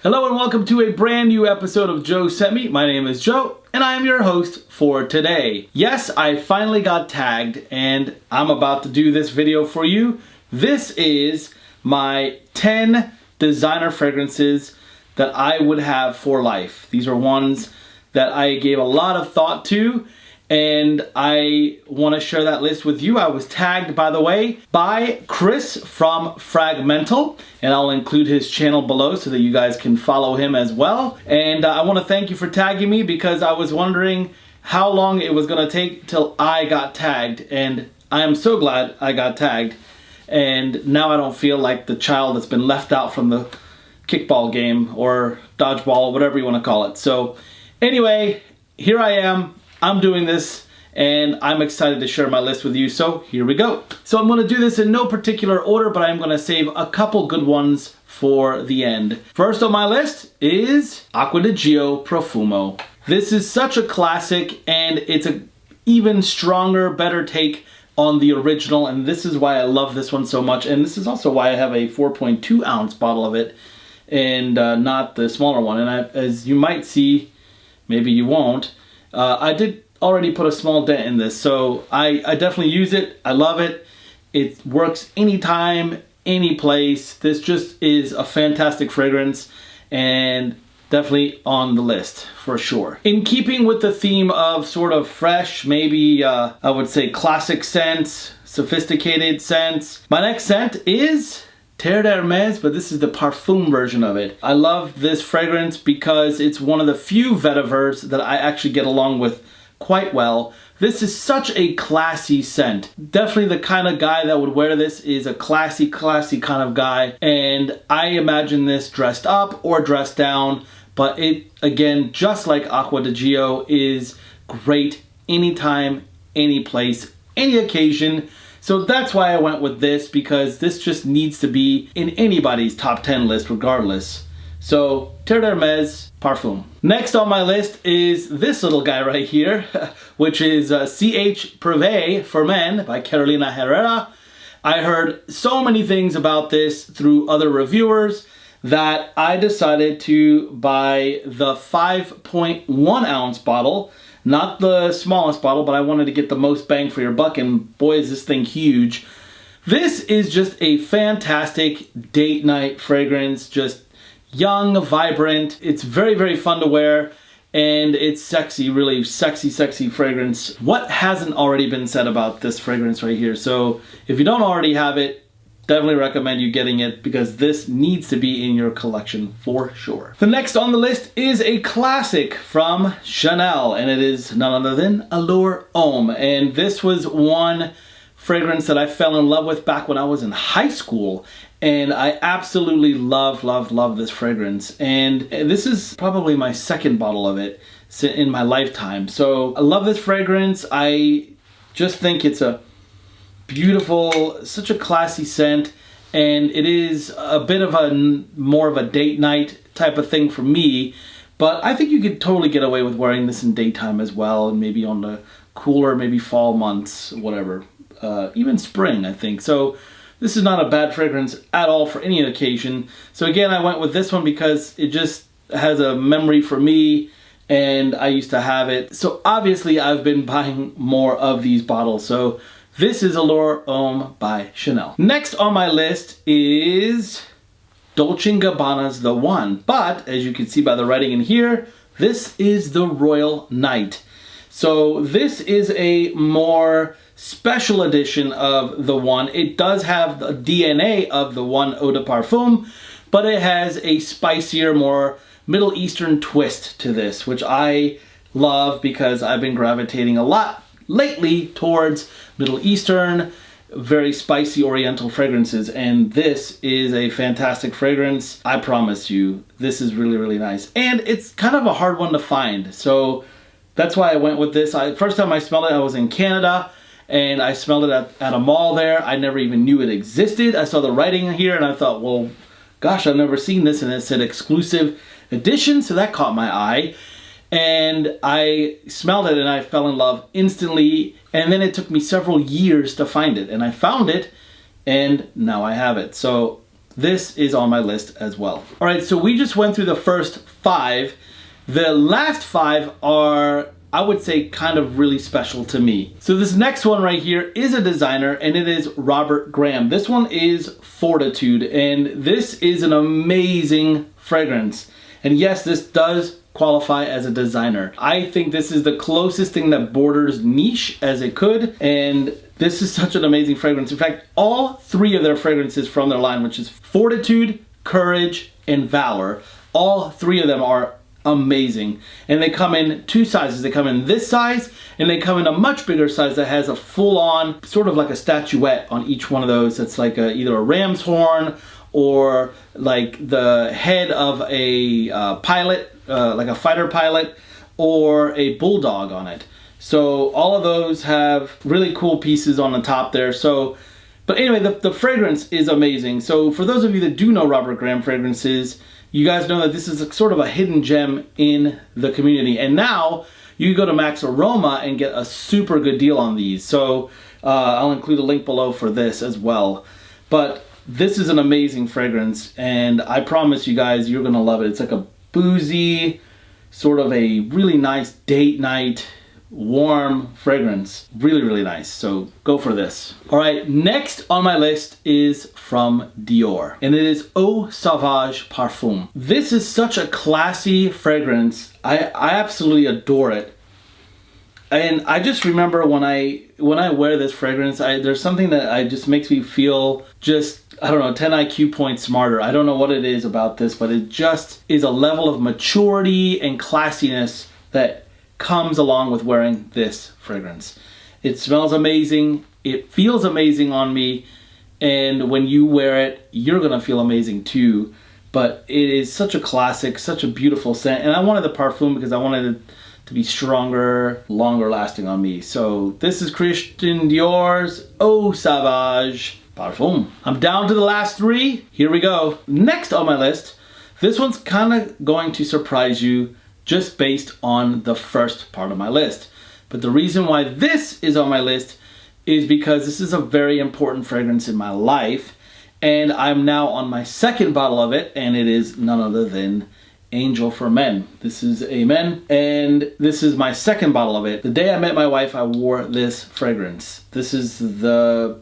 Hello and welcome to a brand new episode of JoeScentMe. My name is Joe and I am your host for today. Yes, I finally got tagged and I'm about to do this video for you. This is my 10 designer fragrances that I would have for life. These are ones that I gave a lot of thought to, and I want to share that list with you. I was tagged, by the way, by Chris from Fragmental, and I'll include his channel below so that you guys can follow him as well. And I want to thank you for tagging me because I was wondering how long it was going to take till I got tagged, and I am so glad I got tagged. And now I don't feel like the child that's been left out from the kickball game or dodgeball or whatever you want to call it. So anyway, here I am. I'm doing this and I'm excited to share my list with you, so here we go. So I'm going to do this in no particular order, but I'm going to save a couple good ones for the end. First on my list is Aqua De Gio Profumo. This is such a classic and it's an even stronger, better take on the original, and this is why I love this one so much, and this is also why I have a 4.2 ounce bottle of it and not the smaller one. And as you might see, maybe you won't, I did already put a small dent in this, so I definitely use it. I love it. It works anytime, any place. This just is a fantastic fragrance and definitely on the list for sure. In keeping with the theme of sort of fresh, maybe I would say classic scents, sophisticated scents, my next scent is TERRE HERMES, but this is the PARFUM version of it. I love this fragrance because it's one of the few vetivers that I actually get along with quite well. This is such a classy scent. Definitely the kind of guy that would wear this is a classy kind of guy. And I imagine this dressed up or dressed down, but it, again, just like Aqua De Gio, is great anytime, any place, any occasion. So that's why I went with this, because this just needs to be in anybody's top 10 list regardless. So TERRE HERMES PARFUM. Next on my list is this little guy right here, which is PRIVE for Men by Carolina Herrera. I heard so many things about this through other reviewers that I decided to buy the 5.1 ounce bottle. Not the smallest bottle, but I wanted to get the most bang for your buck, and boy is this thing huge. This is just a fantastic date night fragrance, just young, vibrant. It's very, very fun to wear, and it's sexy, really sexy fragrance. What hasn't already been said about this fragrance right here? So if you don't already have it, definitely recommend you getting it because this needs to be in your collection for sure. The next on the list is a classic from Chanel, and it is none other than ALLURE Homme. And this was one fragrance that I fell in love with back when I was in high school, and I absolutely love this fragrance. And this is probably my second bottle of it in my lifetime. So I love this fragrance. I just think it's a beautiful, such a classy scent, and it is a bit of a more of a date night type of thing for me, but I think you could totally get away with wearing this in daytime as well, and maybe on the cooler, maybe fall months, whatever, even spring, I think. So this is not a bad fragrance at all for any occasion. So again, I went with this one because it just has a memory for me, and I used to have it. So obviously I've been buying more of these bottles. So this is ALLURE Homme by Chanel. Next on my list is Dolce & Gabbana's The One, but as you can see by the writing in here, this is the Royal Night. So this is a more special edition of The One. It does have the DNA of The One Eau de Parfum, but it has a spicier, more Middle Eastern twist to this, which I love because I've been gravitating a lot lately towards Middle Eastern, very spicy Oriental fragrances, and this is a fantastic fragrance. I promise you, this is really nice, and it's kind of a hard one to find, so that's why I went with this. First time I smelled it, I was in Canada, and I smelled it at a mall there. I never even knew it existed. I saw the writing here, and I thought, well, gosh, I've never seen this, and it said exclusive edition, so that caught my eye. And I smelled it and I fell in love instantly, and then it took me several years to find it, and I found it and now I have it. So this is on my list as well. All right, so we just went through the first 5. The last 5 are, I would say, kind of really special to me. So this next one right here is a designer, and it is Robert Graham. This one is Fortitude, and this is an amazing fragrance. And yes, this does qualify as a designer. I think this is the closest thing that borders niche as it could, and this is such an amazing fragrance. In fact, all 3 of their fragrances from their line, which is Fortitude, Courage, and Valor, all 3 of them are amazing. And they come in 2 sizes. They come in this size, and they come in a much bigger size that has a full-on, sort of like a statuette on each one of those. It's like either a ram's horn or like the head of a pilot, like a fighter pilot, or a bulldog on it. So all of those have really cool pieces on the top there. So, but anyway, the fragrance is amazing. So for those of you that do know Robert Graham fragrances, you guys know that this is sort of a hidden gem in the community. And now you can go to Max Aroma and get a super good deal on these. So I'll include a link below for this as well. But this is an amazing fragrance, and I promise you guys, you're gonna love it. It's like a boozy, sort of a really nice date night, warm fragrance. Really, really nice. So go for this. All right, next on my list is from Dior, and it is Eau Sauvage Parfum. This is such a classy fragrance. I absolutely adore it. And I just remember when I wear this fragrance, there's something that just makes me feel just, I don't know, 10 IQ points smarter. I don't know what it is about this, but it just is a level of maturity and classiness that comes along with wearing this fragrance. It smells amazing, it feels amazing on me, and when you wear it, you're gonna feel amazing too. But it is such a classic, such a beautiful scent, and I wanted the Parfum because I wanted it to be stronger, longer lasting on me. So this is Christian Dior's Eau Sauvage Parfum. I'm down to the last 3. Here we go. Next on my list, this one's kind of going to surprise you just based on the first part of my list. But the reason why this is on my list is because this is a very important fragrance in my life, and I'm now on my 2nd bottle of it, and it is none other than Angel for Men. This is A.MEN, and this is my 2nd bottle of it. The day I met my wife, I wore this fragrance. This is the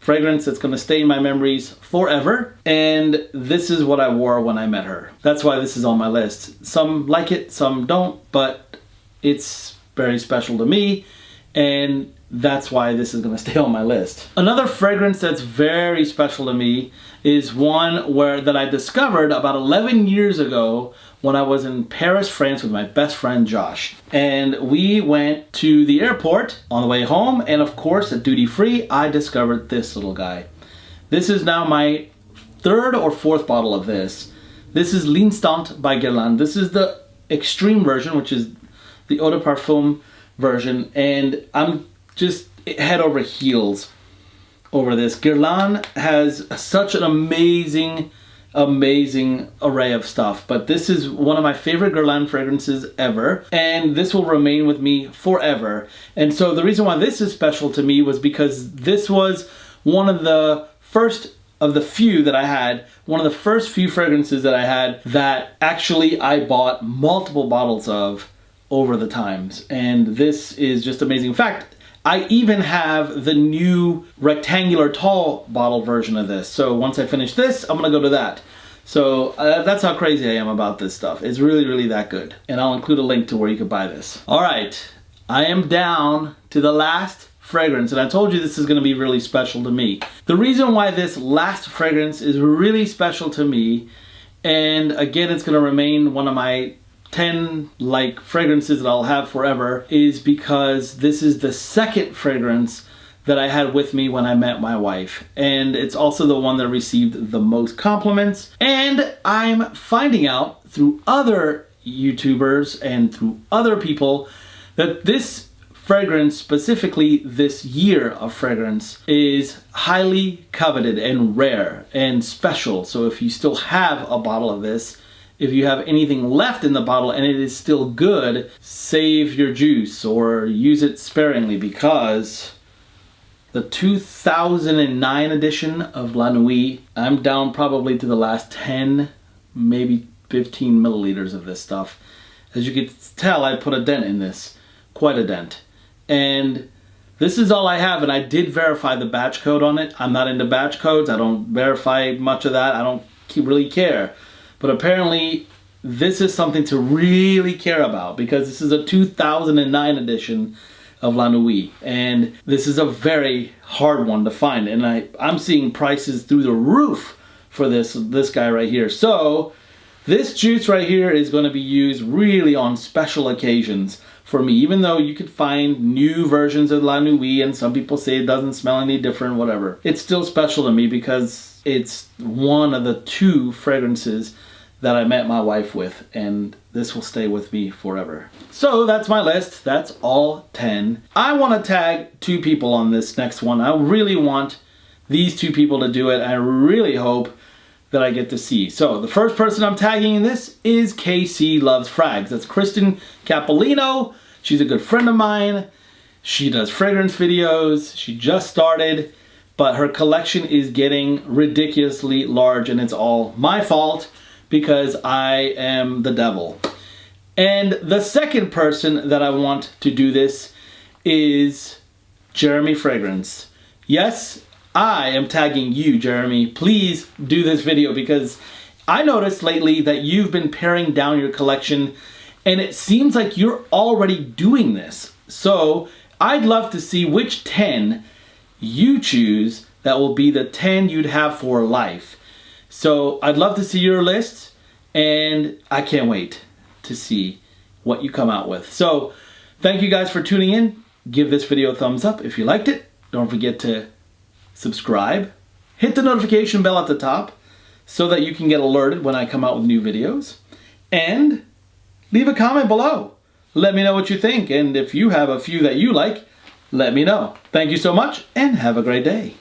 fragrance that's gonna stay in my memories forever, and this is what I wore when I met her. That's why this is on my list. Some like it, some don't, but it's very special to me, and that's why this is gonna stay on my list. Another fragrance that's very special to me is one that I discovered about 11 years ago when I was in Paris, France with my best friend Josh. And we went to the airport on the way home, and of course at duty free, I discovered this little guy. This is now my 3rd or 4th bottle of this. This is L'Instant by Guerlain. This is the extreme version, which is the Eau de Parfum version, and I'm just head over heels over this. Guerlain has such an amazing array of stuff, but this is one of my favorite Guerlain fragrances ever, and this will remain with me forever. And so the reason why this is special to me was because this was one of the first of the few that I had, one of the first few fragrances that I had that actually I bought multiple bottles of over the times, and this is just amazing. In fact, I even have the new rectangular tall bottle version of this. So once I finish this, I'm gonna go to that. So that's how crazy I am about this stuff. It's really, really that good. And I'll include a link to where you can buy this. All right, I am down to the last fragrance, and I told you this is gonna be really special to me. The reason why this last fragrance is really special to me, and again, it's gonna remain one of my 10 like fragrances that I'll have forever, is because this is the 2nd fragrance that I had with me when I met my wife, and it's also the one that received the most compliments. And I'm finding out through other YouTubers and through other people that this fragrance, specifically this year of fragrance, is highly coveted and rare and special. So if you still have a bottle of this, if you have anything left in the bottle and it is still good, save your juice or use it sparingly, because the 2009 edition of La Nuit. I'm down probably to the last 10, maybe 15 milliliters of this stuff. As you can tell, I put a dent in this, quite a dent. And this is all I have, and I did verify the batch code on it. I'm not into batch codes. I don't verify much of that. I don't really care. But apparently, this is something to really care about because this is a 2009 edition of La Nuit. And this is a very hard one to find. And I'm seeing prices through the roof for this guy right here. So, this juice right here is going to be used really on special occasions for me, even though you could find new versions of La Nuit and some people say it doesn't smell any different, whatever. It's still special to me because it's one of the 2 fragrances that I met my wife with, and this will stay with me forever. So that's my list. That's all 10. I want to tag 2 people on this next one. I really want these 2 people to do it. I really hope that I get to see. So the first person I'm tagging in this is KC Loves Frags. That's Kristen Capolino. She's a good friend of mine. She does fragrance videos. She just started, but her collection is getting ridiculously large, and it's all my fault because I am the devil. And the second person that I want to do this is Jeremy Fragrance. Yes, I am tagging you, Jeremy. Please do this video because I noticed lately that you've been paring down your collection and it seems like you're already doing this. So I'd love to see which 10 you choose that will be the 10 you'd have for life. So I'd love to see your list and I can't wait to see what you come out with. So thank you guys for tuning in. Give this video a thumbs up if you liked it. Don't forget to subscribe, hit the notification bell at the top so that you can get alerted when I come out with new videos, and leave a comment below. Let me know what you think, and if you have a few that you like, let me know. Thank you so much, and have a great day.